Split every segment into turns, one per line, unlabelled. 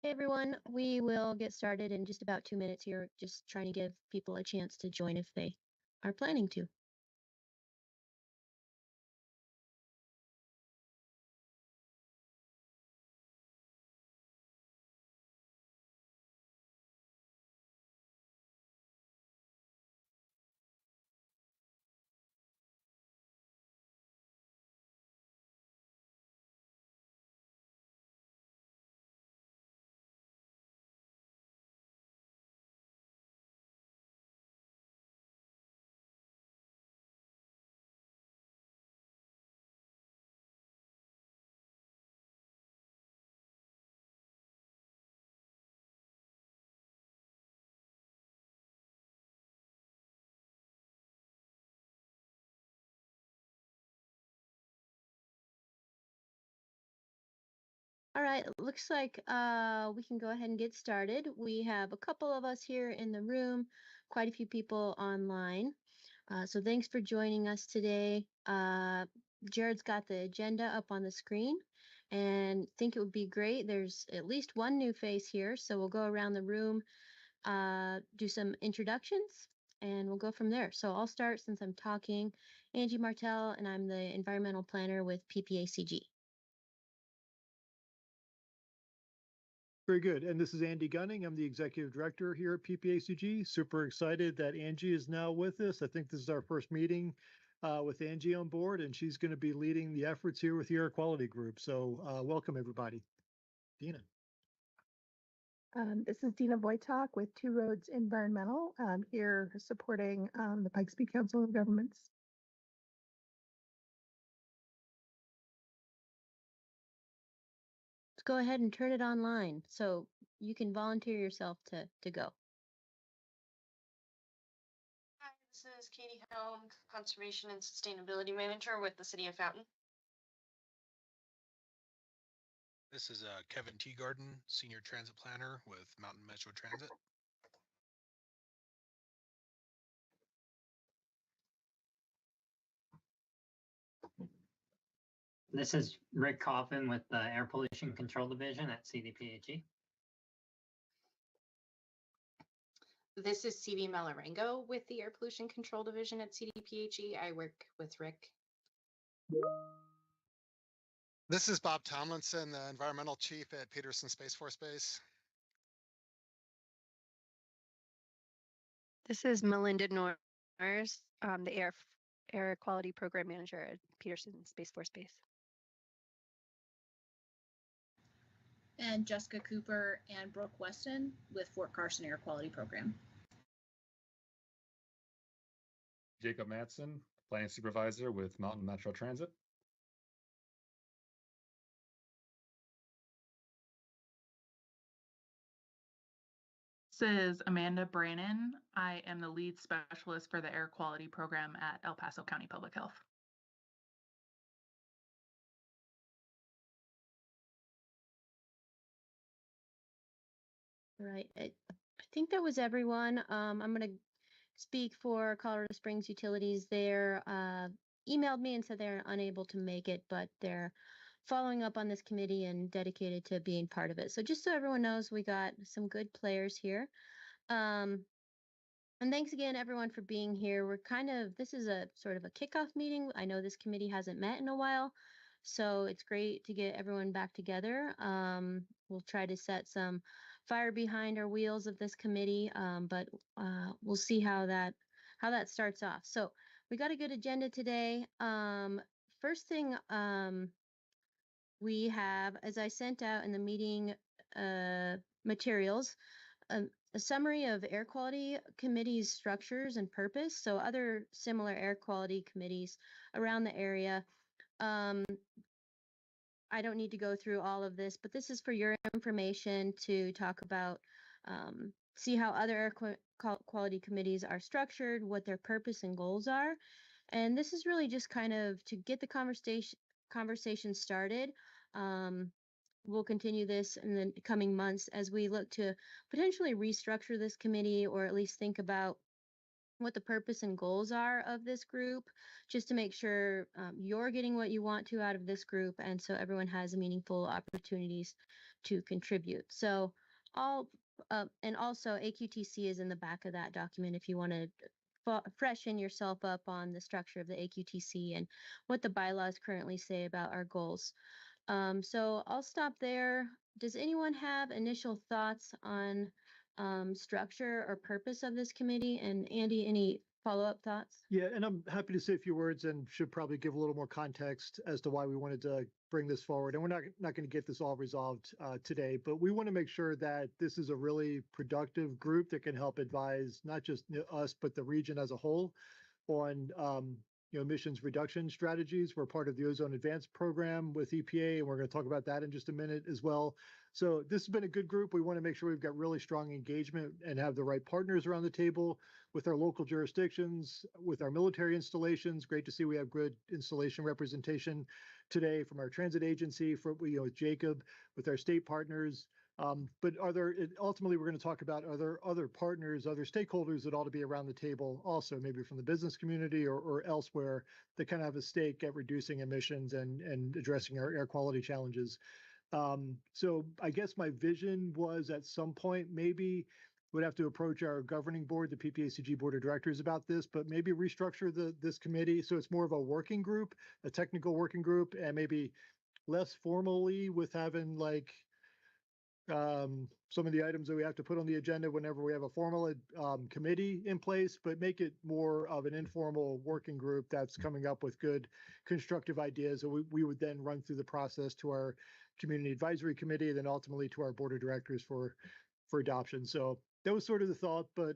Hey everyone, we will get started in just about 2 minutes here, just trying to give people a chance to join if they are planning to. All right, it looks like we can go ahead and get started. We have a couple of us here in the room, quite a few people online. So thanks for joining us today. Jared's got the agenda up on the screen and think it would be great. There's at least one new face here, so we'll go around the room, do some introductions, and we'll go from there. So I'll start since I'm talking. Angie Martell, and I'm the environmental planner with PPACG.
Very good. And this is Andy Gunning. I'm the executive director here at PPACG. Super excited that Angie is now with us. I think this is our first meeting with Angie on board, and she's going to be leading the efforts here with the air quality group. So welcome, everybody. Dina.
This is Dina Wojtak with Two Roads Environmental, here supporting the Pikes Peak Council of Governments.
Let's go ahead and turn it online so you can volunteer yourself to go.
Hi, this is Katie Helm, Conservation and Sustainability Manager with the City of Fountain.
This is Kevin Teagarden, Senior Transit Planner with Mountain Metro Transit.
This is Rick Coffin with the Air Pollution Control Division at CDPHE.
This is CV Malarengo with the Air Pollution Control Division at CDPHE. I work with Rick.
This is Bob Tomlinson, the Environmental Chief at Peterson Space Force Base.
This is Melinda Norris, the Air Quality Program Manager at Peterson Space Force Base.
And Jessica Cooper and Brooke Weston with Fort Carson Air Quality Program.
Jacob Matson, Planning Supervisor with Mountain Metro Transit.
This is Amanda Brannon. I am the lead specialist for the air quality program at El Paso County Public Health.
Right. I think that was everyone. I'm going to speak for Colorado Springs Utilities. They're emailed me and said they're unable to make it, but they're following up on this committee and dedicated to being part of it. So just so everyone knows, we got some good players here. And thanks again, everyone, for being here. This is a sort of a kickoff meeting. I know this committee hasn't met in a while, so it's great to get everyone back together. We'll try to set some fire behind our wheels of this committee, but we'll see how that starts off. So we got a good agenda today. First thing we have, as I sent out in the meeting materials, a summary of air quality committees' structures and purpose. So other similar air quality committees around the area. I don't need to go through all of this, but this is for your information to talk about, see how other air quality committees are structured, what their purpose and goals are. And this is really just kind of to get the conversation started. We'll continue this in the coming months as we look to potentially restructure this committee, or at least think about what the purpose and goals are of this group, just to make sure you're getting what you want to out of this group, and so everyone has meaningful opportunities to contribute. So all, and also AQTC is in the back of that document if you want to freshen yourself up on the structure of the AQTC and what the bylaws currently say about our goals. So I'll stop there. Does anyone have initial thoughts on structure or purpose of this committee? And Andy, any follow-up thoughts?
Yeah, and I'm happy to say a few words and should probably give a little more context as to why we wanted to bring this forward. And we're not going to get this all resolved today, but we want to make sure that this is a really productive group that can help advise not just us, but the region as a whole on emissions reduction strategies. We're part of the Ozone Advanced program with EPA, and we're going to talk about that in just a minute as well. So this has been a good group. We want to make sure we've got really strong engagement and have the right partners around the table with our local jurisdictions, with our military installations. Great to see we have good installation representation today from our transit agency, from with Jacob, with our state partners. But ultimately, we're going to talk about other partners, other stakeholders that ought to be around the table also, maybe from the business community or elsewhere, that kind of have a stake at reducing emissions and addressing our air quality challenges. So I guess my vision was at some point maybe would have to approach our governing board, the PPACG board of directors, about this, but maybe restructure this committee so it's more of a working group, a technical working group, and maybe less formally with having like some of the items that we have to put on the agenda whenever we have a formal committee in place, but make it more of an informal working group that's coming up with good constructive ideas. And we would then run through the process to our community advisory committee, and then ultimately to our board of directors for adoption. So that was sort of the thought, but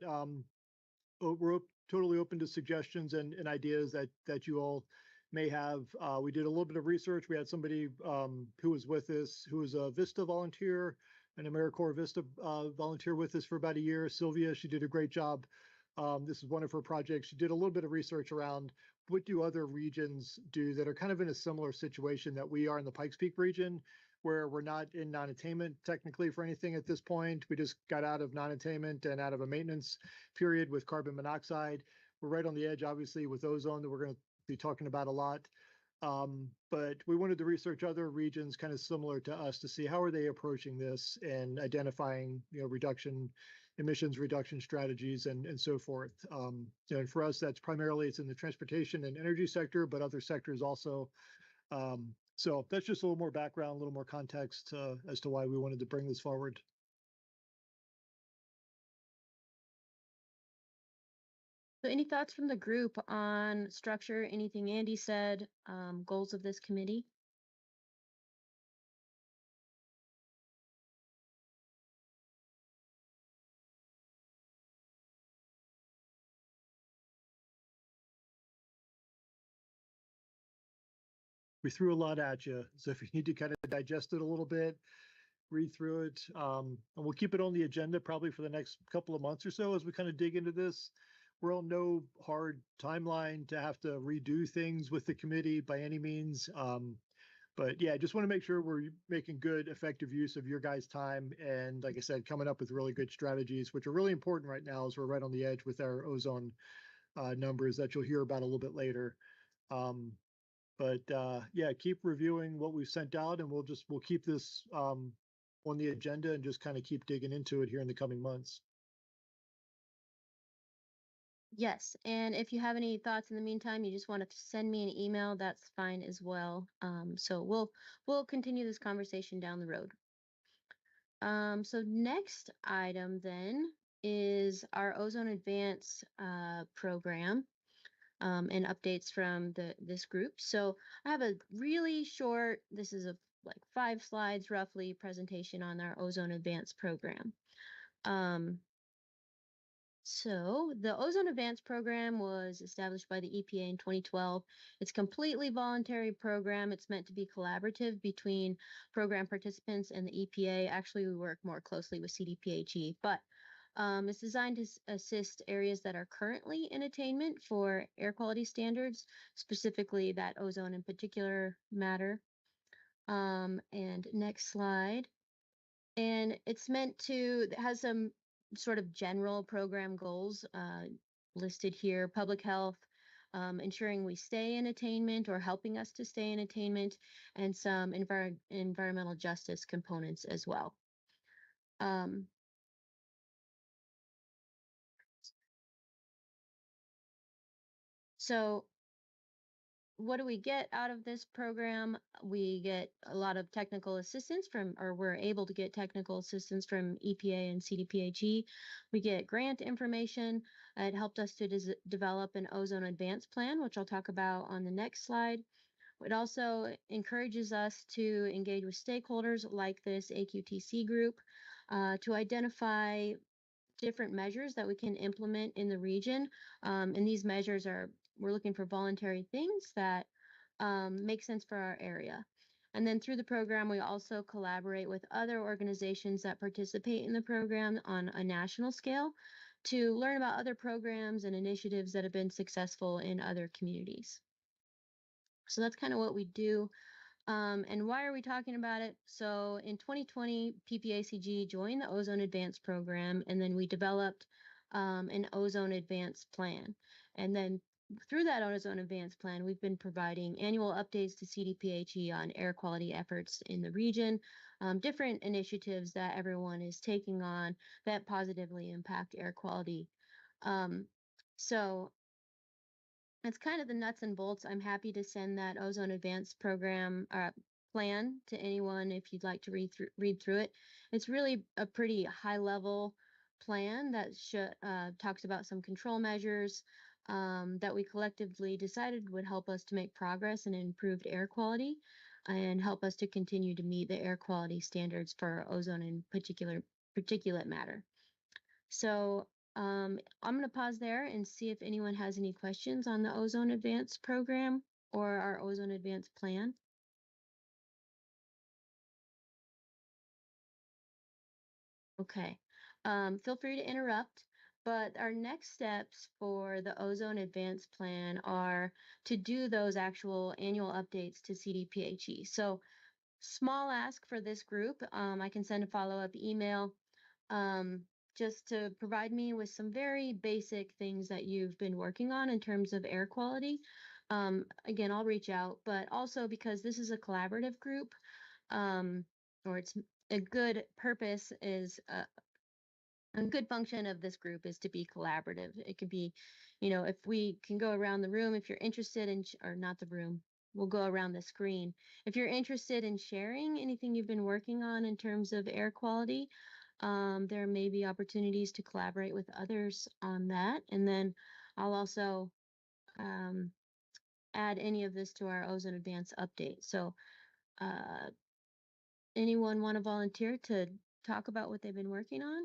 we're totally open to suggestions and ideas that you all may have. We did a little bit of research. We had somebody who was with us, who was a Vista volunteer, an AmeriCorps Vista volunteer with us for about a year. Sylvia, she did a great job. This is one of her projects. She did a little bit of research around what do other regions do that are kind of in a similar situation that we are in the Pikes Peak region, where we're not in non-attainment technically for anything at this point. We just got out of non-attainment and out of a maintenance period with carbon monoxide. We're right on the edge, obviously, with ozone that we're going to be talking about a lot. But we wanted to research other regions kind of similar to us to see how are they approaching this and identifying, emissions reduction strategies and so forth. And for us, that's primarily it's in the transportation and energy sector, but other sectors also. So that's just a little more background, a little more context as to why we wanted to bring this forward.
So any thoughts from the group on structure, anything Andy said, goals of this committee?
We threw a lot at you, so if you need to kind of digest it a little bit, read through it, and we'll keep it on the agenda probably for the next couple of months or so as we kind of dig into this. We're on no hard timeline to have to redo things with the committee by any means. But yeah, I just want to make sure we're making good, effective use of your guys' time. And like I said, coming up with really good strategies, which are really important right now as we're right on the edge with our ozone numbers that you'll hear about a little bit later. But yeah, keep reviewing what we've sent out, and we'll keep this on the agenda and just kind of keep digging into it here in the coming months.
Yes, and if you have any thoughts in the meantime, you just want to send me an email, that's fine as well. So we'll continue this conversation down the road. So next item then is our Ozone Advance program. And updates from this group. So I have a really short, this is like 5 slides roughly presentation on our Ozone Advance program. So the Ozone Advance program was established by the EPA in 2012. It's a completely voluntary program. It's meant to be collaborative between program participants and the EPA. Actually, we work more closely with CDPHE, but it's designed to assist areas that are currently in attainment for air quality standards, specifically that ozone in particular matter. And next slide. And it's meant to, it has some sort of general program goals listed here: public health, ensuring we stay in attainment or helping us to stay in attainment, and some environmental justice components as well. So what do we get out of this program? We get a lot of technical assistance or we're able to get technical assistance from EPA and CDPHE. We get grant information. It helped us to develop an ozone advance plan, which I'll talk about on the next slide. It also encourages us to engage with stakeholders like this AQTC group to identify different measures that we can implement in the region. And these measures we're looking for voluntary things that make sense for our area. And then through the program, we also collaborate with other organizations that participate in the program on a national scale to learn about other programs and initiatives that have been successful in other communities. So that's kind of what we do. And why are we talking about it? So in 2020, PPACG joined the Ozone Advance program, and then we developed an Ozone Advance plan. And then through that Ozone Advance plan, we've been providing annual updates to CDPHE on air quality efforts in the region, different initiatives that everyone is taking on that positively impact air quality. So it's kind of the nuts and bolts. I'm happy to send that Ozone Advance program plan to anyone if you'd like to read through it. It's really a pretty high level plan that talks about some control measures that we collectively decided would help us to make progress and improved air quality and help us to continue to meet the air quality standards for ozone and particulate matter. So I'm going to pause there and see if anyone has any questions on the Ozone Advance program or our Ozone Advance plan. Okay, feel free to interrupt, but our next steps for the Ozone Advance plan are to do those actual annual updates to CDPHE. So small ask for this group, I can send a follow-up email just to provide me with some very basic things that you've been working on in terms of air quality. Again, I'll reach out, but also because this is a collaborative group, or it's a good purpose is a good function of this group is to be collaborative. It could be, if we can go around the room, if you're interested in, or not the room, we'll go around the screen. If you're interested in sharing anything you've been working on in terms of air quality, there may be opportunities to collaborate with others on that. And then I'll also add any of this to our Ozone Advance update. So anyone want to volunteer to talk about what they've been working on?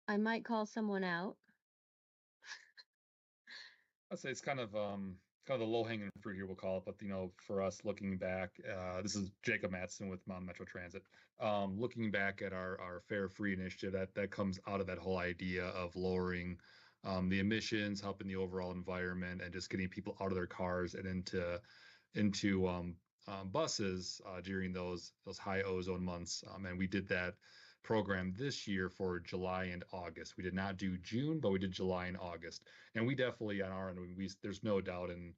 I might call someone out.
I'd say it's kind of the low hanging fruit here, we'll call it. But for us looking back, this is Jacob Matson with Mountain Metro Transit. Looking back at our Fare Free initiative, that comes out of that whole idea of lowering the emissions, helping the overall environment, and just getting people out of their cars and into buses during those high ozone months. And we did that program this year for July and August. We did not do June, but we did July and August. And we definitely on our end, there's no doubt, and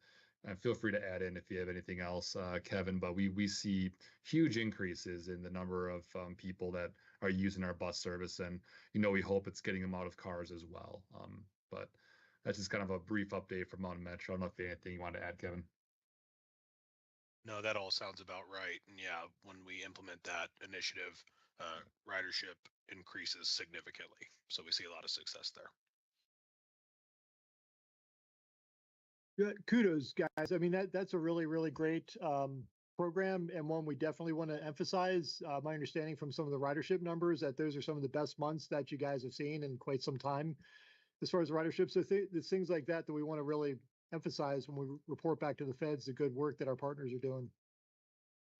feel free to add in if you have anything else, Kevin, but we see huge increases in the number of people that are using our bus service. And, we hope it's getting them out of cars as well. But that's just kind of a brief update from Mountain Metro. I don't know if you have anything you want to add, Kevin.
No, that all sounds about right. And yeah, when we implement that initiative, ridership increases significantly. So we see a lot of success there.
Good. Kudos, guys. I mean, that's a really, really great program, and one we definitely want to emphasize. My understanding from some of the ridership numbers that those are some of the best months that you guys have seen in quite some time as far as ridership. So there's things like that we want to really emphasize when we report back to the feds the good work that our partners are doing.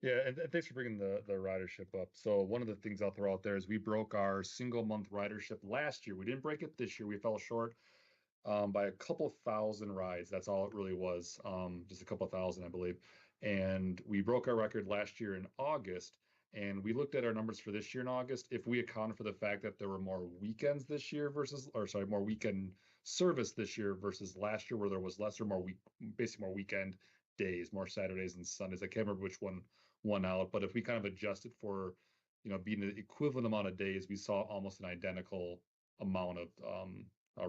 Yeah, and thanks for bringing the ridership up. So one of the things I'll throw out there is we broke our single month ridership last year. We didn't break it this year. We fell short by a couple thousand rides. That's all it really was, just a couple thousand, I believe. And we broke our record last year in August. And we looked at our numbers for this year in August. If we account for the fact that there were more weekends this year more weekend service this year versus last year, where there was basically more weekend days, more Saturdays and Sundays. I can't remember which one won out, but if we kind of adjusted for, being the equivalent amount of days, we saw almost an identical amount of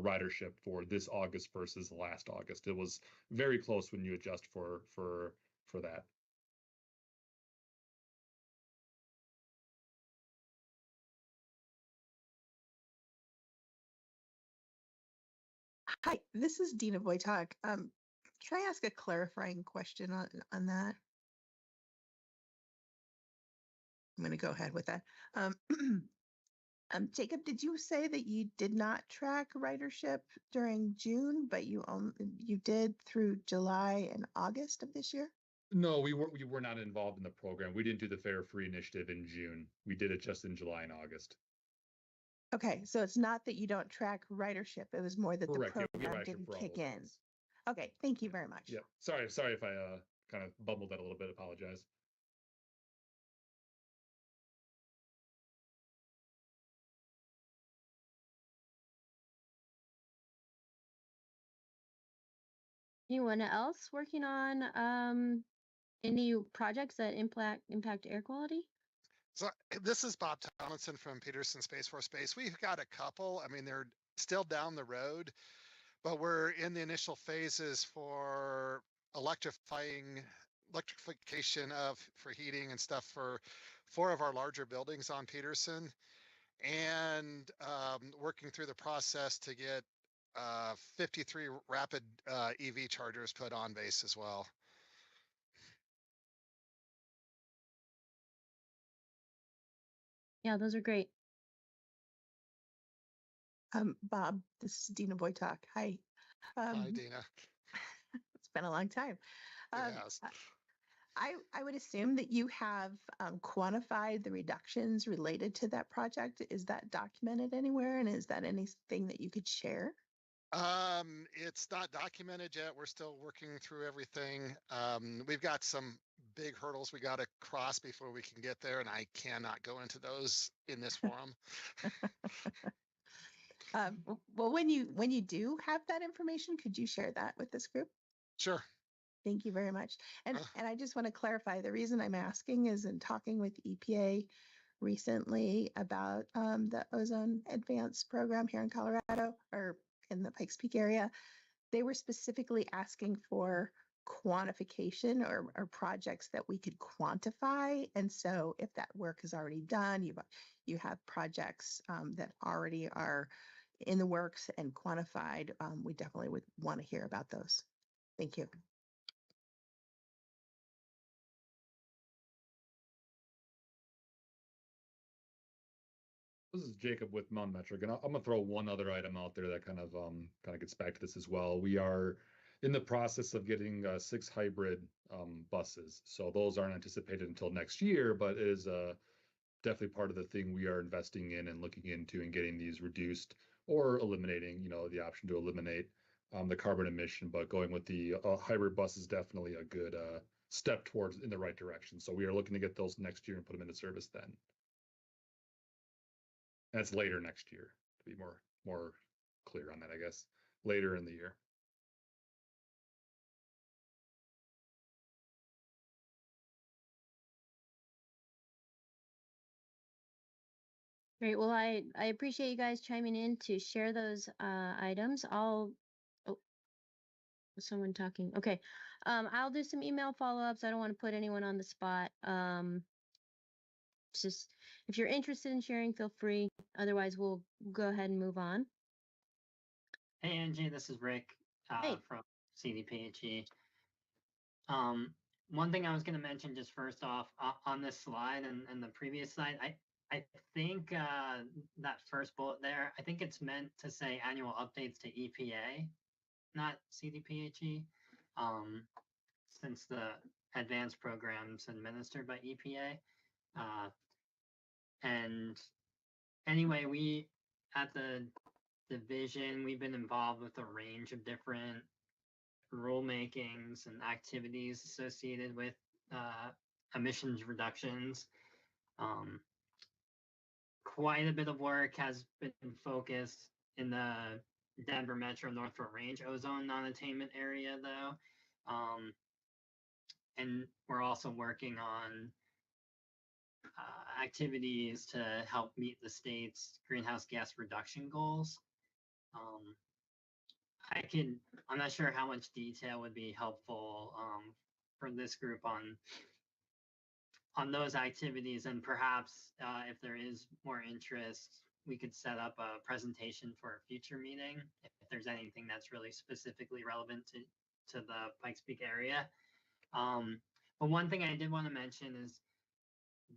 ridership for this August versus last August. It was very close when you adjust for that.
Hi, this is Dina Wojtak. Can I ask a clarifying question on that? I'm going to go ahead with that. Jacob, did you say that you did not track ridership during June, but you did through July and August of this year?
No, we were not involved in the program. We didn't do the Fare Free initiative in June. We did it just in July and August.
Okay, so it's not that you don't track ridership. It was more that
Correct.
the
Yeah, we
program
ridership
didn't
for all
kick
those
in.
ones.
Okay, thank you very much.
Yeah. Sorry if I kind of bubbled that a little bit. Apologize.
Anyone else working on any projects that impact air quality?
So this is Bob Tomlinson from Peterson Space Force Base. We've got a couple. I mean, they're still down the road, but we're in the initial phases for electrification for heating and stuff for 4 of our larger buildings on Peterson, and working through the process to get 53 rapid EV chargers put on base as well.
Yeah, those are great.
Bob, this is Dina Wojtak. Hi.
Hi, Dina.
It's been a long time.
It has.
I would assume that you have quantified the reductions related to that project. Is that documented anywhere? And is that anything that you could share?
It's not documented yet. We're still working through everything. We've got some big hurdles we got to cross before we can get there, and I cannot go into those in this forum.
Well, when you do have that information, could you share that with this group?
Sure.
Thank you very much. And I just want to clarify, the reason I'm asking is in talking with EPA recently about the ozone advance program here in Colorado or in the Pikes Peak area, they were specifically asking for quantification or projects that we could quantify. And so if that work is already done, you have projects that already are in the works and quantified, we definitely would want to hear about those. Thank you.
This is Jacob with Mountain Metric, and I'm gonna throw one other item out there that kind of gets back to this as well. We are in the process of getting 6 hybrid buses, so those aren't anticipated until next year, but it is definitely part of the thing we are investing in and looking into and getting these reduced or eliminating. The option to eliminate the carbon emission, but going with the hybrid bus is definitely a good step towards in the right direction. So we are looking to get those next year and put them into service then. That's later next year, to be more clear on that, I guess. Later in the year.
Great. Well, I appreciate you guys chiming in to share those items. Oh, someone talking. Okay. I'll do some email follow-ups. I don't want to put anyone on the spot. Just if you're interested in sharing, feel free. Otherwise, we'll go ahead and move on.
Hey, Angie, this is Rick
Hey.
from CDPHE. One thing I was going to mention just first off on this slide and the previous slide, I think that first bullet there, I think it's meant to say annual updates to EPA, not CDPHE, since the advanced program's administered by EPA. And anyway, we at the division, we've been involved with a range of different rulemakings and activities associated with emissions reductions. Quite a bit of work has been focused in the Denver Metro North Fort Range ozone non-attainment area, though. and we're also working on activities to help meet the state's greenhouse gas reduction goals. I'm not sure how much detail would be helpful for this group on those activities, and perhaps if there is more interest, we could set up a presentation for a future meeting if there's anything that's really specifically relevant to the Pikes Peak area. But one thing I did want to mention is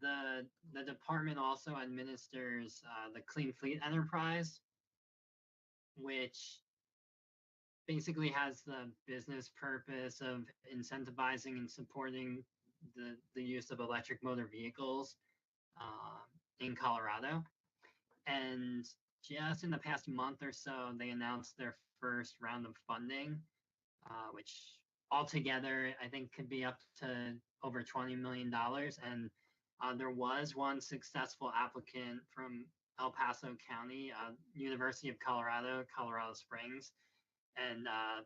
the department also administers the Clean Fleet Enterprise, which basically has the business purpose of incentivizing and supporting the use of electric motor vehicles in Colorado. And just in the past month or so, they announced their first round of funding, which altogether I think could be up to over $20 million. And there was one successful applicant from El Paso County, University of Colorado, Colorado Springs. And I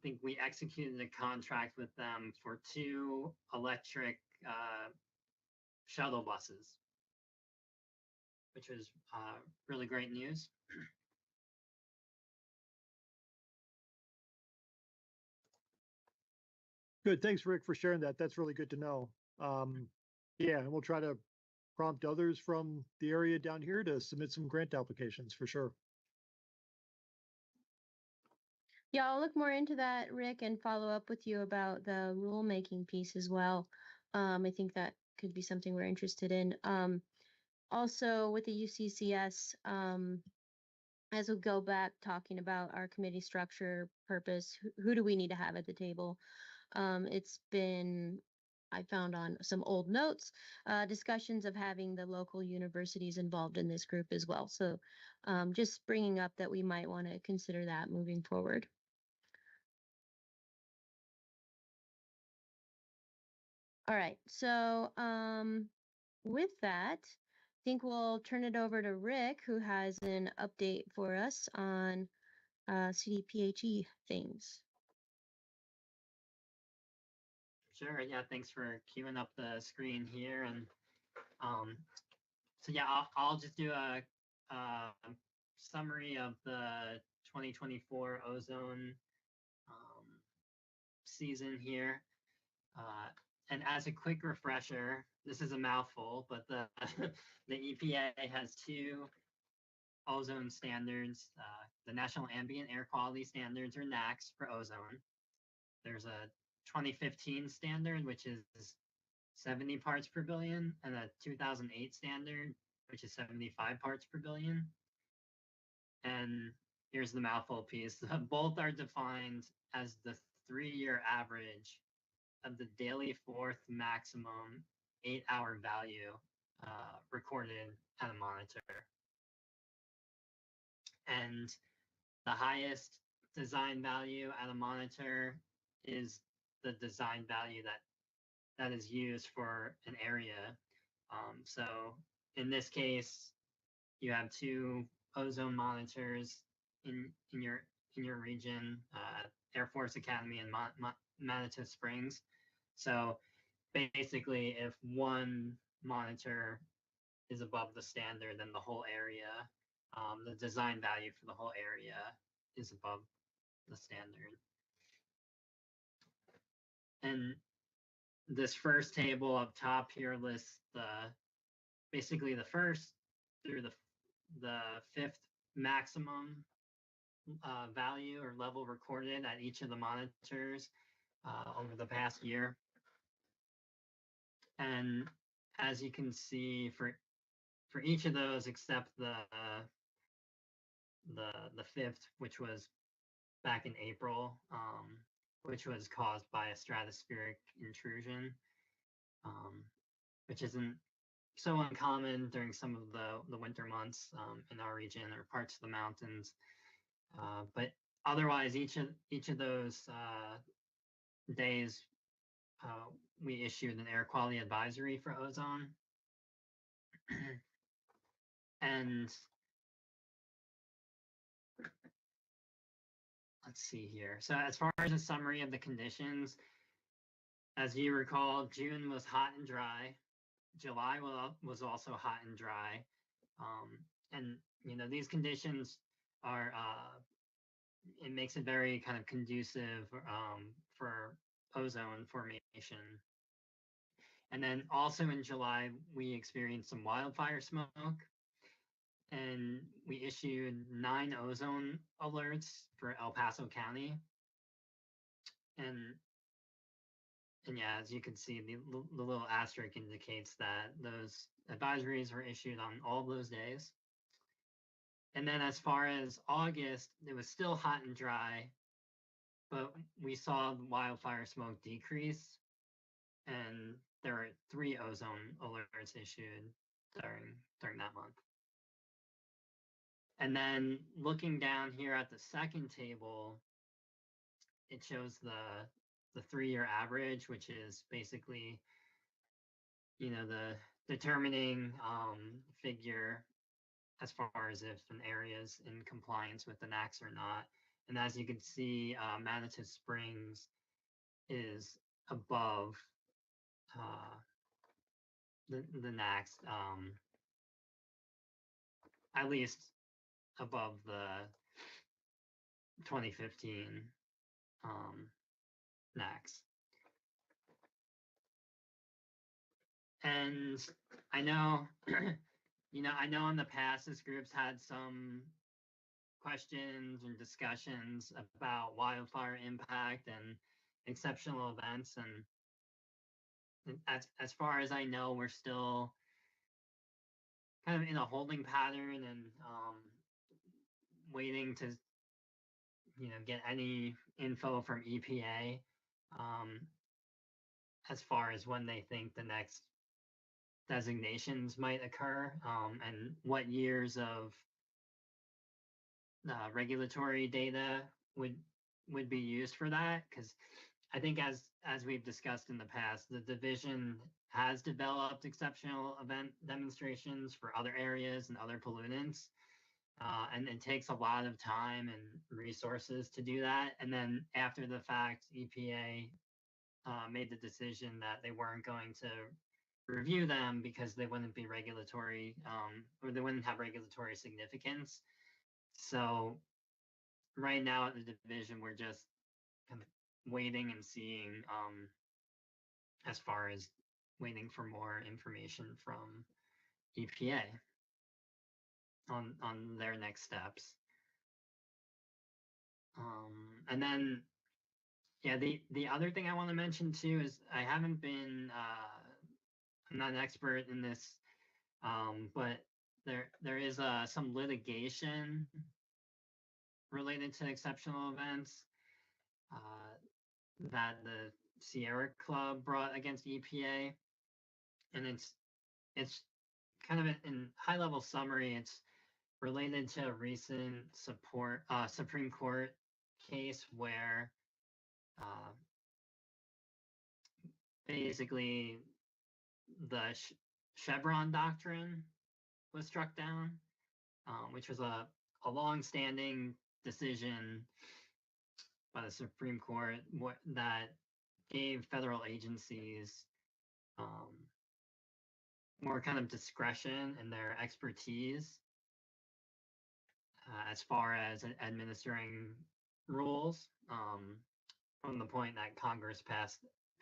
think we executed a contract with them for 2 electric shuttle buses, which was really great news.
Good. Thanks, Rick, for sharing that. That's really good to know. Yeah, and we'll try to prompt others from the area down here to submit some grant applications for sure.
Yeah, I'll look more into that, Rick, and follow up with you about the rulemaking piece as well. I think that could be something we're interested in. Also, with the UCCS, as we go back talking about our committee structure, purpose, who do we need to have at the table? It's been, I found on some old notes, discussions of having the local universities involved in this group as well. So just bringing up that we might want to consider that moving forward. All right, so with that, I think we'll turn it over to Rick, who has an update for us on CDPHE things.
Sure, yeah, thanks for queuing up the screen here. And so yeah, I'll just do a summary of the 2024 ozone season here. And as a quick refresher, this is a mouthful, but the EPA has 2 ozone standards, the National Ambient Air Quality Standards, or NAAQS, for ozone. There's a 2015 standard, which is 70 parts per billion, and a 2008 standard, which is 75 parts per billion. And here's the mouthful piece. Both are defined as the 3-year average of the daily fourth maximum 8-hour value recorded at a monitor. And the highest design value at a monitor is the design value that is used for an area. So in this case, you have 2 ozone monitors in your region, Air Force Academy and Manitou Springs. So basically, if one monitor is above the standard, then the whole area, the design value for the whole area is above the standard. And this first table up top here lists basically the first through the 5th maximum value or level recorded at each of the monitors over the past year. And as you can see, for each of those except the 5th, which was back in April, which was caused by a stratospheric intrusion, which isn't so uncommon during some of the winter months in our region or parts of the mountains. But otherwise, each of those days, we issued an air quality advisory for ozone. And let's see here. So as far as a summary of the conditions, As you recall, June was hot and dry. July was also hot and dry. And, you know, these conditions are, it makes it very kind of conducive for ozone formation. And then also in July, we experienced some wildfire smoke, and we issued 9 ozone alerts for El Paso County. And yeah, as you can see, the little asterisk indicates that those advisories were issued on all those days. And then as far as August, it was still hot and dry, but we saw the wildfire smoke decrease, and there are 3 ozone alerts issued during that month. And then looking down here at the second table, it shows the 3-year average, which is basically, you know, the determining figure as far as if an area is in compliance with the NACs or not. And as you can see, Manitou Springs is above the NACs, at least above the 2015 NACs. And I know, you know, I know in the past this group's had some questions and discussions about wildfire impact and exceptional events. And as far as I know, we're still kind of in a holding pattern and waiting to, you know, get any info from EPA as far as when they think the next designations might occur, and what years of regulatory data would be used for that. Because I think as we've discussed in the past, the division has developed exceptional event demonstrations for other areas and other pollutants. And it takes a lot of time and resources to do that. And then after the fact, EPA made the decision that they weren't going to review them because they wouldn't be regulatory, or they wouldn't have regulatory significance. So right now at the division, we're just kind of waiting and seeing, as far as waiting for more information from EPA on their next steps. And then, yeah, the other thing I want to mention too is I haven't been, I'm not an expert in this, but there is some litigation related to exceptional events that the Sierra Club brought against EPA, and it's kind of in high level summary. It's related to a recent Supreme Court case where basically the Chevron doctrine was struck down, which was a long-standing decision by the Supreme Court that gave federal agencies more kind of discretion in their expertise as far as administering rules, from the point that Congress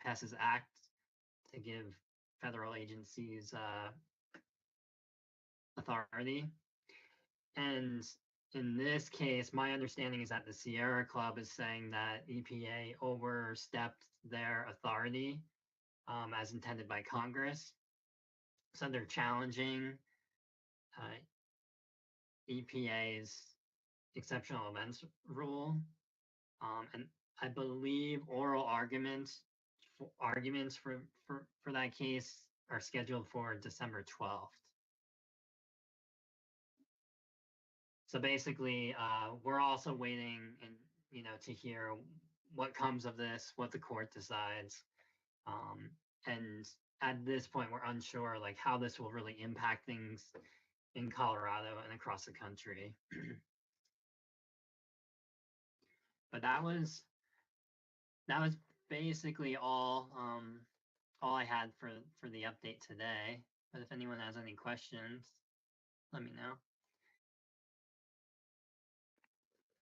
passes acts to give federal agencies authority. And in this case, my understanding is that the Sierra Club is saying that EPA overstepped their authority as intended by Congress. So they're challenging EPA's exceptional events rule. And I believe oral arguments for that case are scheduled for December 12th. So basically, we're also waiting and, you know, to hear what comes of this, what the court decides. And at this point, we're unsure like how this will really impact things in Colorado and across the country. But that was basically all I had for the update today. But if anyone has any questions, let me know.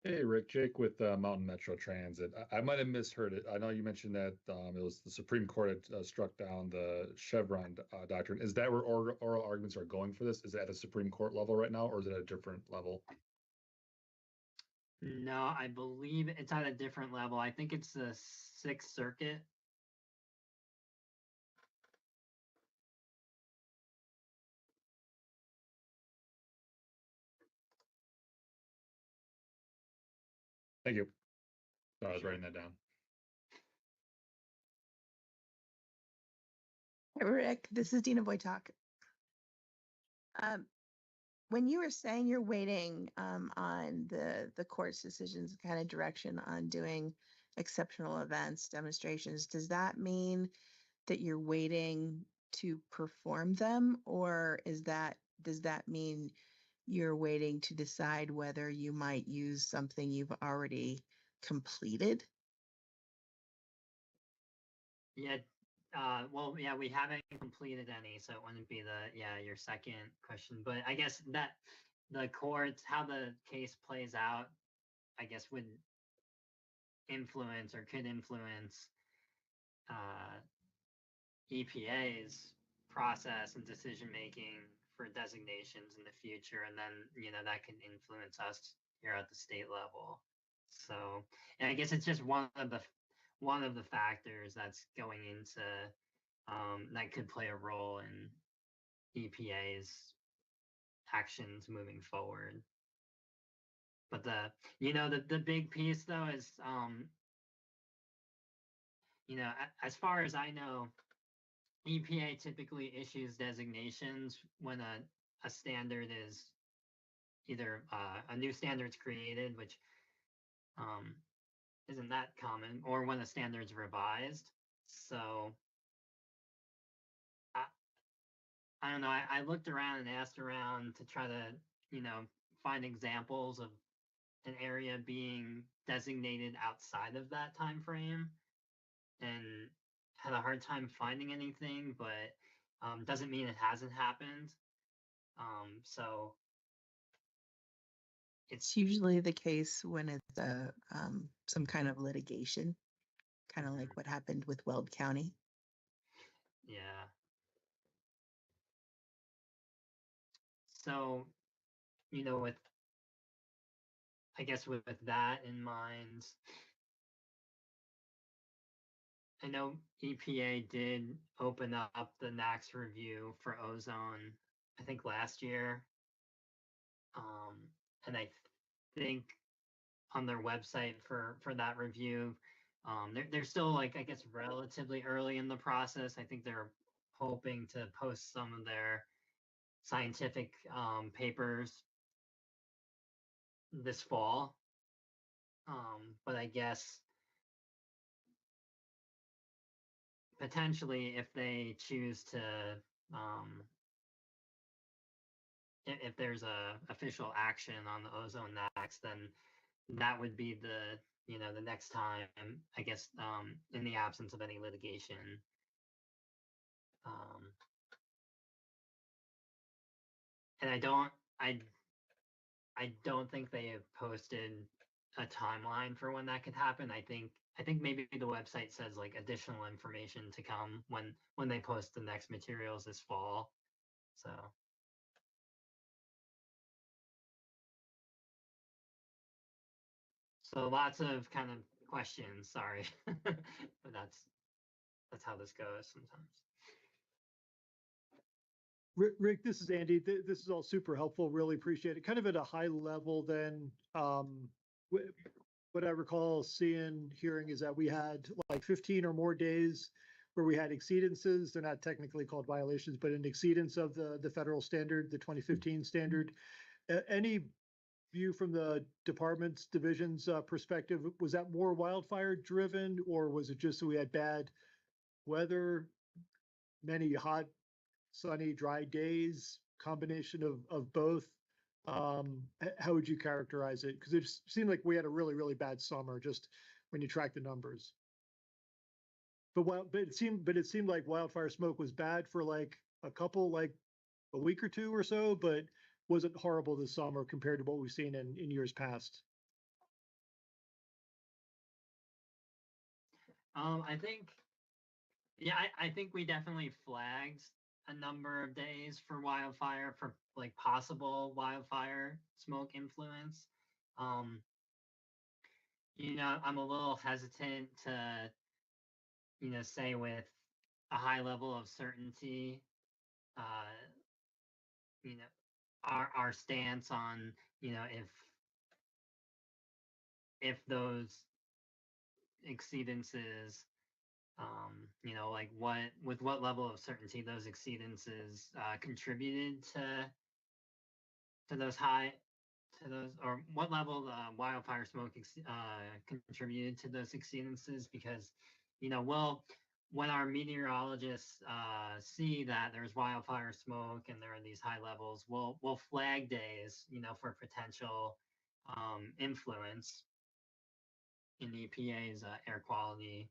Hey, Rick, Jake with Mountain Metro Transit. I might have misheard it. I know you mentioned that it was the Supreme Court had struck down the Chevron doctrine. Is that where oral arguments are going for this? Is it at a Supreme Court level right now, or is it at a different level?
No, I believe it's at a different level. I think it's the Sixth Circuit.
Thank you. I was
Sure.
writing that down.
Rick, this is Dina Boytak. When you were saying you're waiting on the court's decisions, kind of direction on doing exceptional events, demonstrations, does that mean that you're waiting to perform them, or does that mean you're waiting to decide whether you might use something you've already completed?
Yeah. Well, yeah, we haven't completed any, so it wouldn't be your second question. But I guess that the courts, how the case plays out, I guess would influence or could influence EPA's process and decision making for designations in the future, and then that can influence us here at the state level. So, and I guess it's just one of the factors that's going into that could play a role in EPA's actions moving forward. But the big piece though is as far as I know, EPA typically issues designations when a standard is either a new standard's created, which isn't that common, or when a standard's revised. So I don't know. I looked around and asked around to try to, find examples of an area being designated outside of that time frame, and had a hard time finding anything, but doesn't mean it hasn't happened. So
It's usually the case when it's some kind of litigation, kind of like what happened with Weld County.
yeah. So, with with that in mind, I know EPA did open up the NAAQS review for ozone, I think last year. And I think on their website for that review, they're still relatively early in the process. I think they're hoping to post some of their scientific papers this fall. But I guess potentially if they choose to if there's a official action on the ozone NAAQS, then that would be the the next time, I guess, in the absence of any litigation. And I don't think they have posted a timeline for when that could happen. I think maybe the website says like additional information to come when they post the next materials this fall. So lots of kind of questions, sorry. But that's how this goes sometimes.
Rick, this is Andy. This is all super helpful. Really appreciate it. Kind of at a high level, then, what I recall hearing is that we had like 15 or more days where we had exceedances. They're not technically called violations, but an exceedance of the federal standard, the 2015 standard. Any view from the department's division's perspective, was that more wildfire driven, or was it just that we had bad weather, many hot, sunny, dry days, combination of both? How would you characterize it? Because it seemed like we had a really, really bad summer just when you track the numbers. but it seemed like wildfire smoke was bad for like a week or two or so, but wasn't horrible this summer compared to what we've seen in years past.
I think, yeah, I think we definitely flagged a number of days for wildfire, for like possible wildfire smoke influence. I'm a little hesitant to, say with a high level of certainty, uh, you know, our stance on, if those exceedances, like with what level of certainty those exceedances contributed to those high, to those, or what level the wildfire smoke contributed to those exceedances, because, when our meteorologists see that there's wildfire smoke and there are these high levels, we'll flag days, for potential influence in EPA's air quality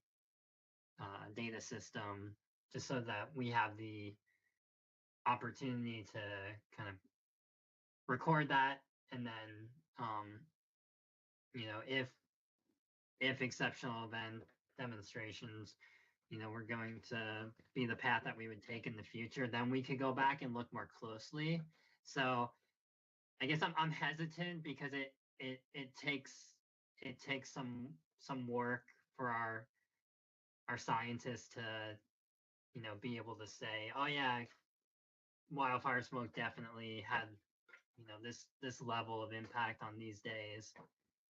data system, just so that we have the opportunity to kind of record that, and then if exceptional event demonstrations, we're going to be the path that we would take in the future, then we could go back and look more closely. So I guess I'm hesitant because it takes some work for our scientists to be able to say, oh yeah, wildfire smoke definitely had this level of impact on these days,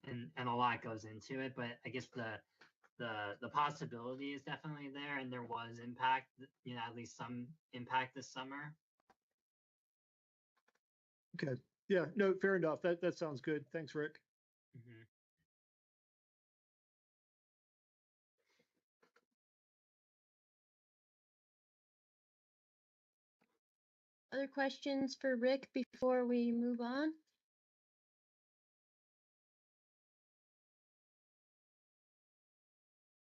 and a lot goes into it. But I guess the possibility is definitely there, and there was impact, at least some impact this summer.
Okay. Yeah, no, fair enough. That sounds good. Thanks, Rick.
Mm-hmm.
Other questions for Rick before we move on?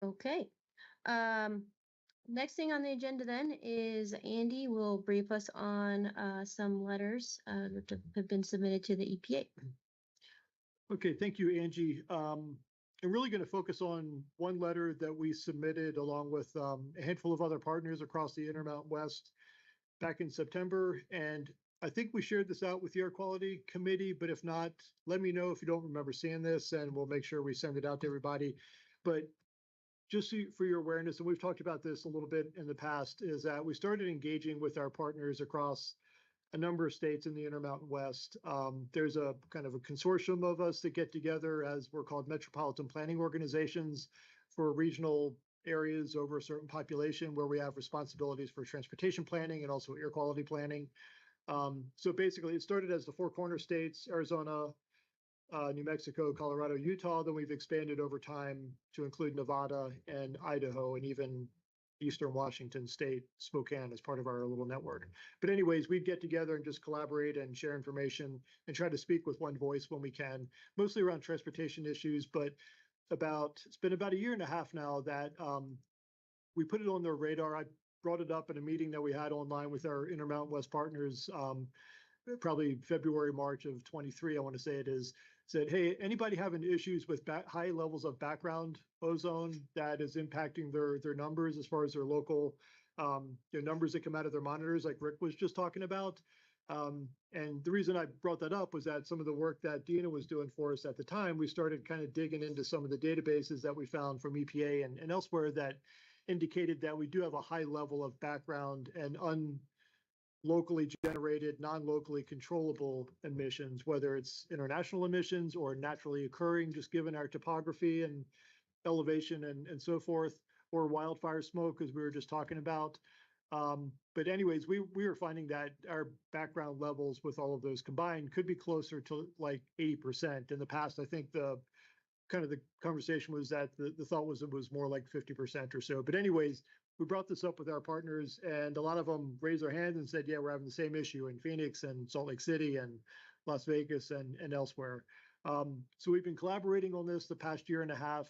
Okay. Next thing on the agenda then is Andy will brief us on some letters that have been submitted to the EPA.
Okay, thank you, Angie. I'm really going to focus on one letter that we submitted along with a handful of other partners across the Intermountain West back in September. And I think we shared this out with the Air Quality Committee, but if not, let me know if you don't remember seeing this, and we'll make sure we send it out to everybody. But just for your awareness, and we've talked about this a little bit in the past, is that we started engaging with our partners across a number of states in the Intermountain West. There's a kind of a consortium of us that get together as we're called metropolitan planning organizations for regional areas over a certain population, where we have responsibilities for transportation planning and also air quality planning. So basically it started as the Four Corner states, Arizona, New Mexico, Colorado, Utah. Then we've expanded over time to include Nevada and Idaho, and even Eastern Washington State, Spokane, as part of our little network. But anyways, we'd get together and just collaborate and share information and try to speak with one voice when we can, mostly around transportation issues. But it's been about a year and a half now that we put it on their radar. I brought it up in a meeting that we had online with our Intermountain West partners, probably February, March of 23, I want to say it is. Said, hey, anybody having issues with high levels of background ozone that is impacting their numbers as far as their local numbers that come out of their monitors, like Rick was just talking about. And the reason I brought that up was that some of the work that Dina was doing for us at the time, we started kind of digging into some of the databases that we found from EPA and elsewhere that indicated that we do have a high level of background and locally generated, non-locally controllable emissions, whether it's international emissions or naturally occurring, just given our topography and elevation and so forth, or wildfire smoke, as we were just talking about. But anyways, we were finding that our background levels with all of those combined could be closer to like 80%. In the past, I think the conversation was that the thought was it was more like 50% or so. But anyways, we brought this up with our partners, and a lot of them raised their hands and said, yeah, we're having the same issue in Phoenix and Salt Lake City and Las Vegas and elsewhere. So we've been collaborating on this the past year and a half,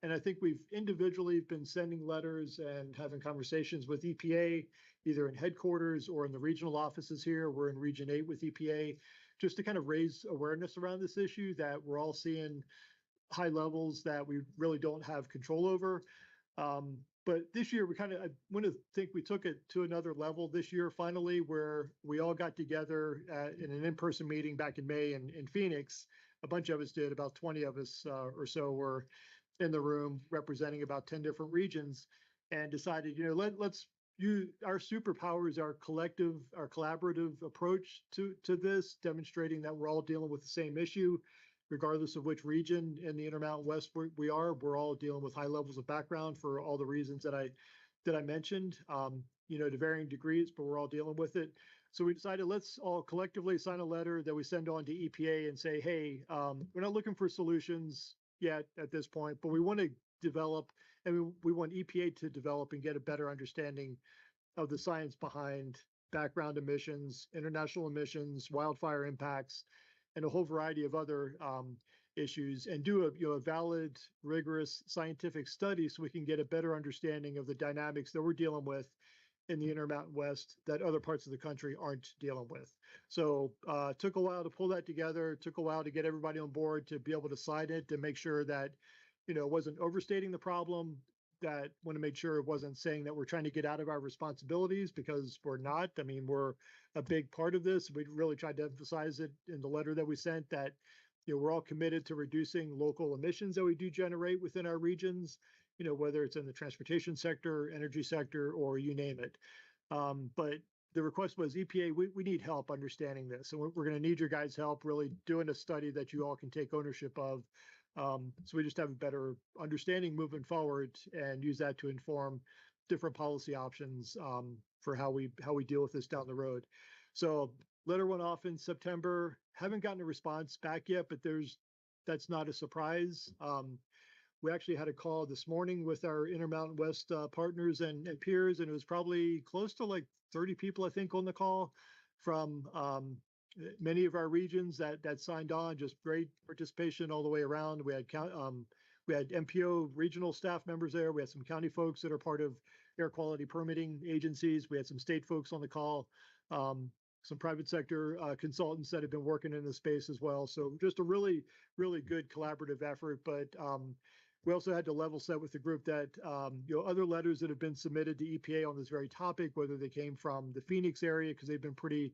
and I think we've individually been sending letters and having conversations with EPA, either in headquarters or in the regional offices here. We're in Region 8 with EPA, just to kind of raise awareness around this issue that we're all seeing high levels that we really don't have control over. But this year, I want to think we took it to another level this year, finally, where we all got together in an in-person meeting back in May in Phoenix. A bunch of us did, about 20 of us or so were in the room representing about 10 different regions, and decided, let's use our superpowers, our collective, our collaborative approach to this, demonstrating that we're all dealing with the same issue, regardless of which region in the Intermountain West we are. We're all dealing with high levels of background for all the reasons that I mentioned, to varying degrees, but we're all dealing with it. So we decided, let's all collectively sign a letter that we send on to EPA and say, hey, we're not looking for solutions yet at this point, but we want to develop, and we want EPA to develop and get a better understanding of the science behind background emissions, international emissions, wildfire impacts, and a whole variety of other issues, and do a valid, rigorous scientific study so we can get a better understanding of the dynamics that we're dealing with in the Intermountain West that other parts of the country aren't dealing with. So it took a while to pull that together. It took a while to get everybody on board to be able to sign it, to make sure that it wasn't overstating the problem, that want to make sure it wasn't saying that we're trying to get out of our responsibilities, because we're not. I mean, we're a big part of this. We really tried to emphasize it in the letter that we sent, that we're all committed to reducing local emissions that we do generate within our regions, whether it's in the transportation sector, energy sector, or you name it. But the request was, EPA, we need help understanding this. And we're going to need your guys' help really doing a study that you all can take ownership of. So we just have a better understanding moving forward and use that to inform different policy options for how we deal with this down the road. So letter went off in September. Haven't gotten a response back yet, but that's not a surprise. We actually had a call this morning with our Intermountain West partners and peers, and it was probably close to like 30 people, I think, on the call from many of our regions that signed on. Just great participation all the way around. We had MPO regional staff members there. We had some county folks that are part of air quality permitting agencies. We had some state folks on the call, some private sector consultants that have been working in the space as well. So just a really, really good collaborative effort. But we also had to level set with the group that other letters that have been submitted to EPA on this very topic, whether they came from the Phoenix area, because they've been pretty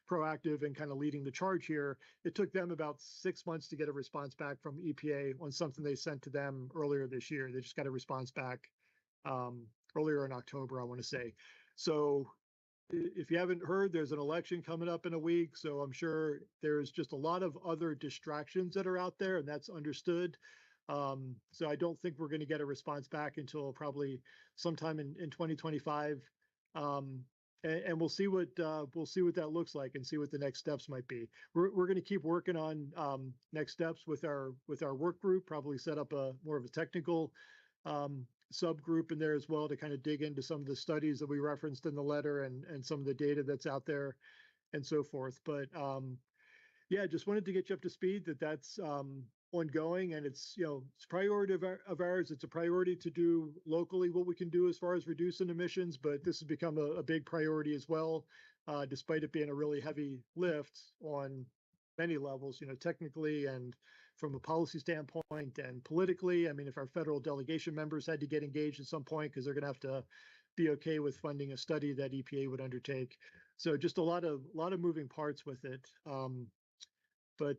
proactive and kind of leading the charge here. It took them about 6 months to get a response back from EPA on something they sent to them earlier this year. They just got a response back earlier in October, I want to say. So if you haven't heard, there's an election coming up in a week. So I'm sure there's just a lot of other distractions that are out there, and that's understood. So I don't think we're going to get a response back until probably sometime in 2025. And we'll see what that looks like and see what the next steps might be. We're going to keep working on next steps with our work group. Probably set up more of a technical subgroup in there as well to kind of dig into some of the studies that we referenced in the letter and some of the data that's out there and so forth. But yeah, just wanted to get you up to speed that's ongoing, and it's it's a priority of ours. It's a priority to do locally what we can do as far as reducing emissions, but this has become a big priority as well, despite it being a really heavy lift on many levels, technically and from a policy standpoint and politically. I mean, if our federal delegation members had to get engaged at some point, because they're going to have to be okay with funding a study that EPA would undertake. So just a lot of moving parts with it. But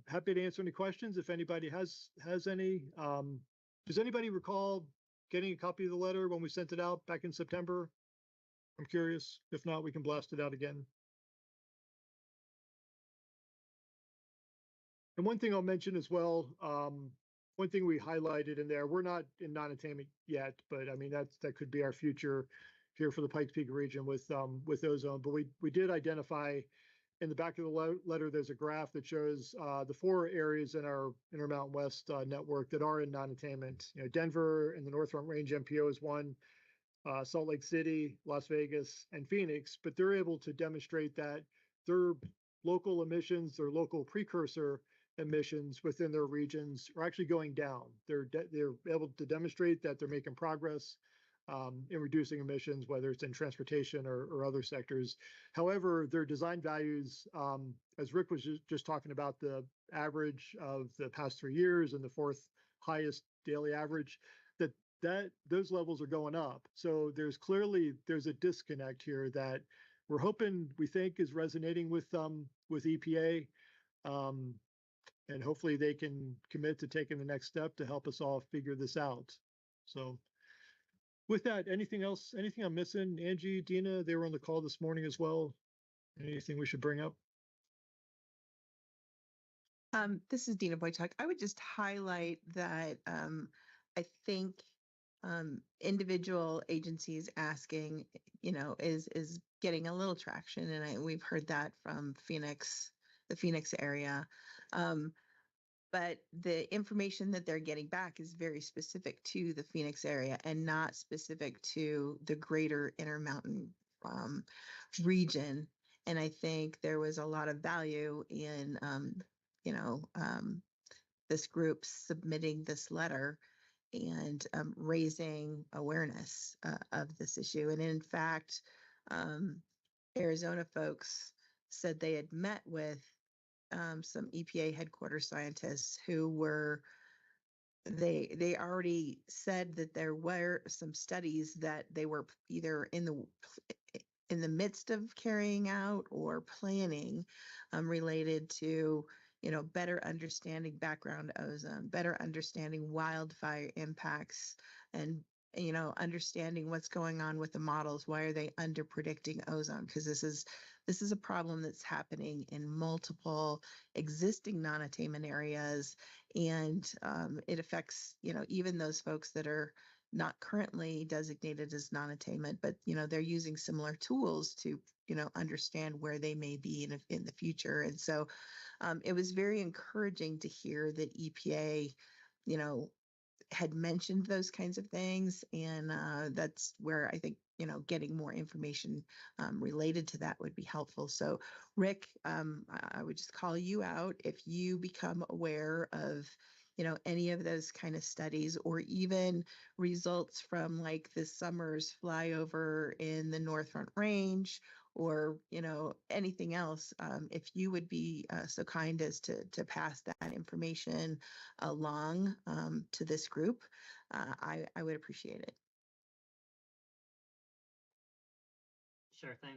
happy to answer any questions if anybody has any. Does anybody recall getting a copy of the letter when we sent it out back in September? I'm curious. If not, we can blast it out again. And one thing I'll mention as well, one thing we highlighted in there, we're not in non-attainment yet, but I mean, that could be our future here for the Pikes Peak region with ozone. But we did identify in the back of the letter, there's a graph that shows the 4 areas in our Intermountain West network that are in non-attainment. Denver and the North Front Range MPO is one, Salt Lake City, Las Vegas, and Phoenix, but they're able to demonstrate that their local emissions, their local precursor emissions within their regions are actually going down. They're able to demonstrate that they're making progress in reducing emissions, whether it's in transportation or other sectors. However, their design values, as Rick was just talking about, the average of the past 3 years and the fourth highest daily average, that those levels are going up. So there's a disconnect here that we think is resonating with EPA. And hopefully they can commit to taking the next step to help us all figure this out. So with that, anything else, anything I'm missing? Angie, Dina, they were on the call this morning as well. Anything we should bring up?
This is Dina Boychuk. I would just highlight that I think individual agencies asking, is getting a little traction, and we've heard that from the Phoenix area. But the information that they're getting back is very specific to the Phoenix area and not specific to the greater Intermountain region. And I think there was a lot of value in, this group submitting this letter and raising awareness of this issue. And in fact, Arizona folks said they had met with some EPA headquarters scientists who they already said that there were some studies that they were either in the midst of carrying out or planning related to better understanding background ozone, better understanding wildfire impacts, and understanding what's going on with the models. Why are they under predicting ozone? Because this is a problem that's happening in multiple existing non-attainment areas, and it affects even those folks that are not currently designated as non-attainment, but they're using similar tools to understand where they may be in the future. And so it was very encouraging to hear that EPA had mentioned those kinds of things, and that's where I think getting more information related to that would be helpful. So Rick, I would just call you out if you become aware of any of those kind of studies, or even results from like this summer's flyover in the North Front Range, or anything else. If you would be so kind as to pass that information along to this group, I would appreciate it.
Sure thing.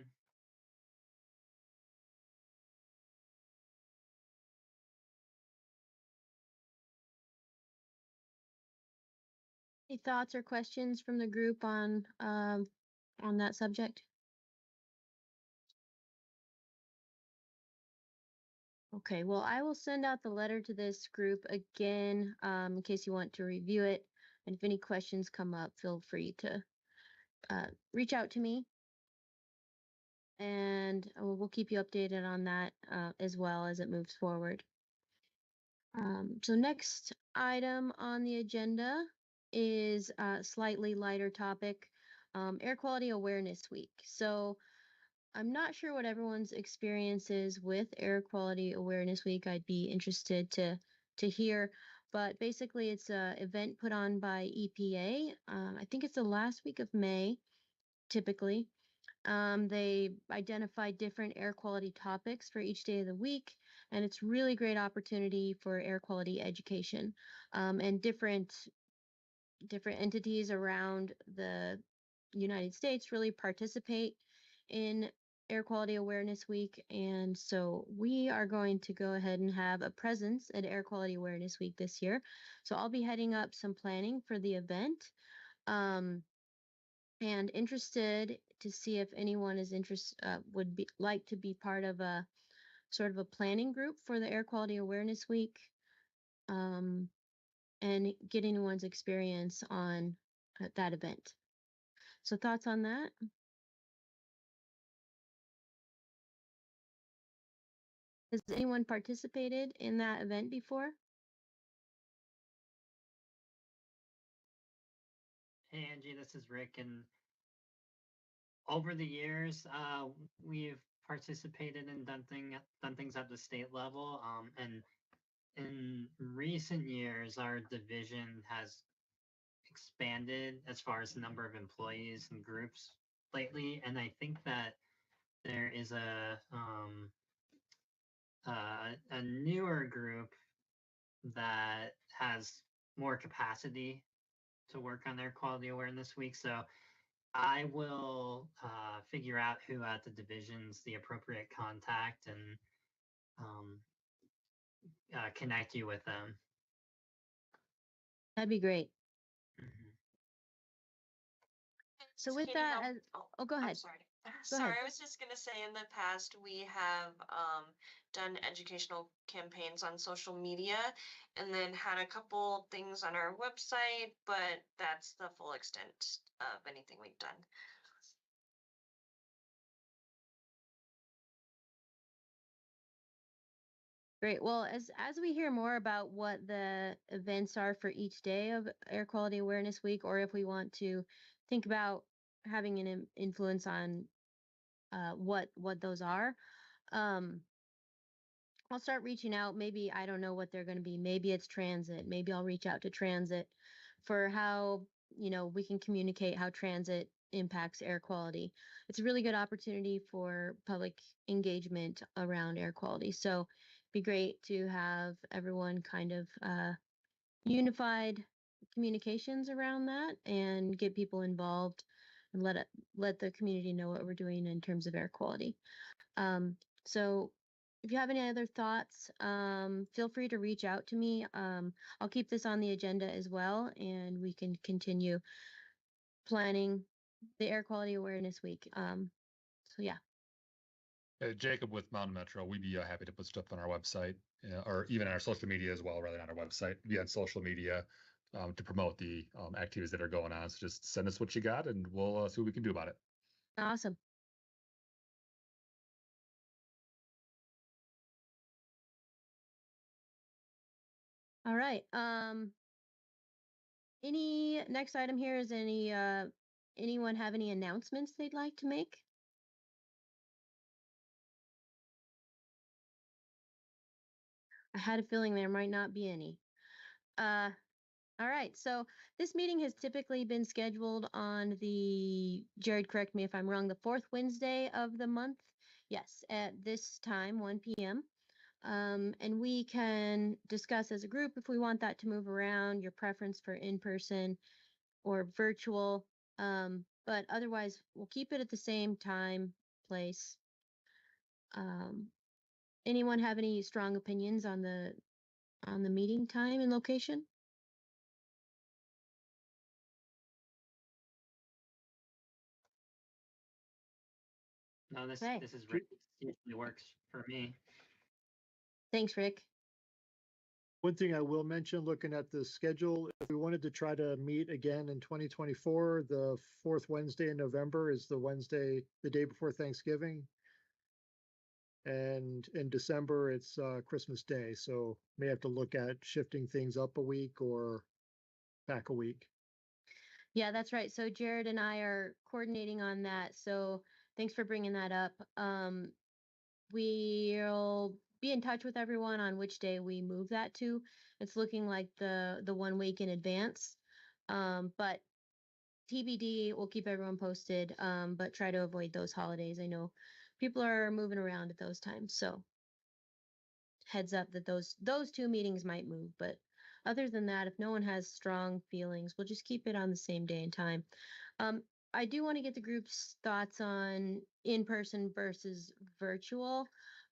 Any thoughts or questions from the group on that subject? Okay, well, I will send out the letter to this group again in case you want to review it. And if any questions come up, feel free to reach out to me. And we'll keep you updated on that as well as it moves forward. So next item on the agenda is a slightly lighter topic, Air Quality Awareness Week. So I'm not sure what everyone's experience is with Air Quality Awareness Week. I'd be interested to hear, but basically it's an event put on by EPA. I think it's the last week of May, typically. They identify different air quality topics for each day of the week, and it's really great opportunity for air quality education. And different entities around the United States really participate in Air Quality Awareness Week. And so we are going to go ahead and have a presence at Air Quality Awareness Week this year. So I'll be heading up some planning for the event. And interested to see if anyone is would be like to be part of a sort of a planning group for the Air Quality Awareness Week, and get anyone's experience on that event. So thoughts on that? Has anyone participated in that event before?
Hey Angie, this is Rick, and over the years, we've participated and done things at the state level, and in recent years, our division has expanded as far as the number of employees and groups lately, and I think that there is a newer group that has more capacity to work on their quality awareness week. So I will figure out who at the division's the appropriate contact and connect you with them.
That'd be great.
Mhm.
So with
Katie,
that,
how-
go
I'm
ahead.
sorry.
Go
Sorry,
ahead.
I was just gonna say in the past, we have done educational campaigns on social media and then had a couple things on our website, but that's the full extent of anything we've done.
Great. Well, as we hear more about what the events are for each day of Air Quality Awareness Week, or if we want to think about having an influence on what those are, um, I'll start reaching out. Maybe I don't know what they're going to be. Maybe it's transit. Maybe I'll reach out to transit for how we can communicate how transit impacts air quality. It's a really good opportunity for public engagement around air quality. So it'd be great to have everyone kind of unified communications around that and get people involved and let the community know what we're doing in terms of air quality. So if you have any other thoughts, feel free to reach out to me. I'll keep this on the agenda as well, and we can continue planning the Air Quality Awareness Week. So yeah.
Jacob with Mountain Metro, we'd be happy to put stuff on our website or even on our social media as well, rather than on our website, be on social media to promote the activities that are going on. So just send us what you got and we'll see what we can do about it.
Awesome. All right. Any next item here is anyone have any announcements they'd like to make? I had a feeling there might not be any. All right, so this meeting has typically been scheduled on Jared, correct me if I'm wrong, the fourth Wednesday of the month. Yes, at this time, 1 p.m. And we can discuss as a group if we want that to move around, your preference for in-person or virtual. But otherwise, we'll keep it at the same time, place. Anyone have any strong opinions on the meeting time and location?
No, this
Okay.
this is Rick. This usually works for me.
Thanks, Rick.
One thing I will mention, looking at the schedule, if we wanted to try to meet again in 2024, the fourth Wednesday in November is the day before Thanksgiving. And in December, it's Christmas Day. So may have to look at shifting things up a week or back a week.
Yeah, that's right. So Jared and I are coordinating on that. So thanks for bringing that up. We'll be in touch with everyone on which day we move that to. It's looking like the 1 week in advance. But TBD, we'll keep everyone posted. But try to avoid those holidays. I know people are moving around at those times. So heads up that those two meetings might move. But other than that, if no one has strong feelings, we'll just keep it on the same day and time. I do want to get the group's thoughts on in-person versus virtual.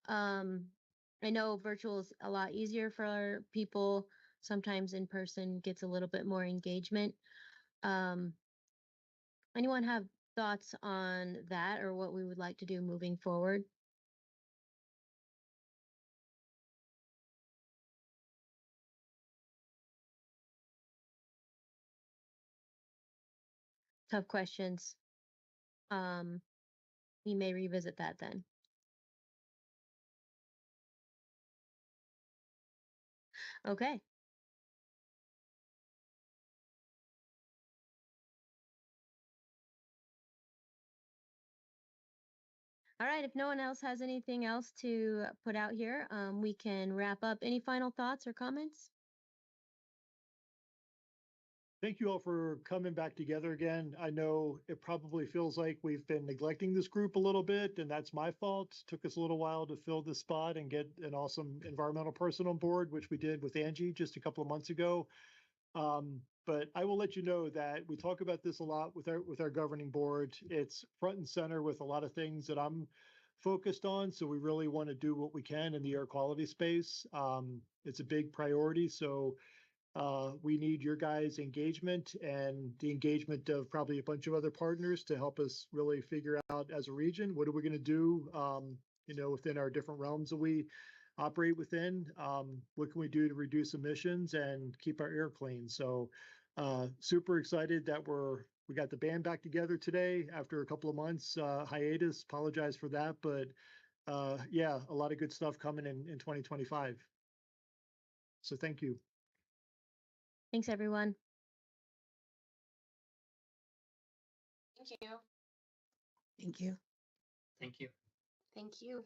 I know virtual is a lot easier for people. Sometimes in person gets a little bit more engagement. Anyone have thoughts on that or what we would like to do moving forward? Tough questions. We may revisit that then. Okay. All right, if no one else has anything else to put out here, we can wrap up. Any final thoughts or comments?
Thank you all for coming back together again. I know it probably feels like we've been neglecting this group a little bit, and that's my fault. Took us a little while to fill this spot and get an awesome environmental person on board, which we did with Angie just a couple of months ago. But I will let you know that we talk about this a lot with our governing board. It's front and center with a lot of things that I'm focused on. So we really want to do what we can in the air quality space. It's a big priority. So we need your guys' engagement and the engagement of probably a bunch of other partners to help us really figure out as a region, what are we going to do, within our different realms that we operate within. What can we do to reduce emissions and keep our air clean? So super excited that we got the band back together today after a couple of months hiatus. Apologize for that, but yeah, a lot of good stuff coming in 2025. So thank you.
Thanks, everyone.
Thank you.
Thank you.
Thank you.
Thank you.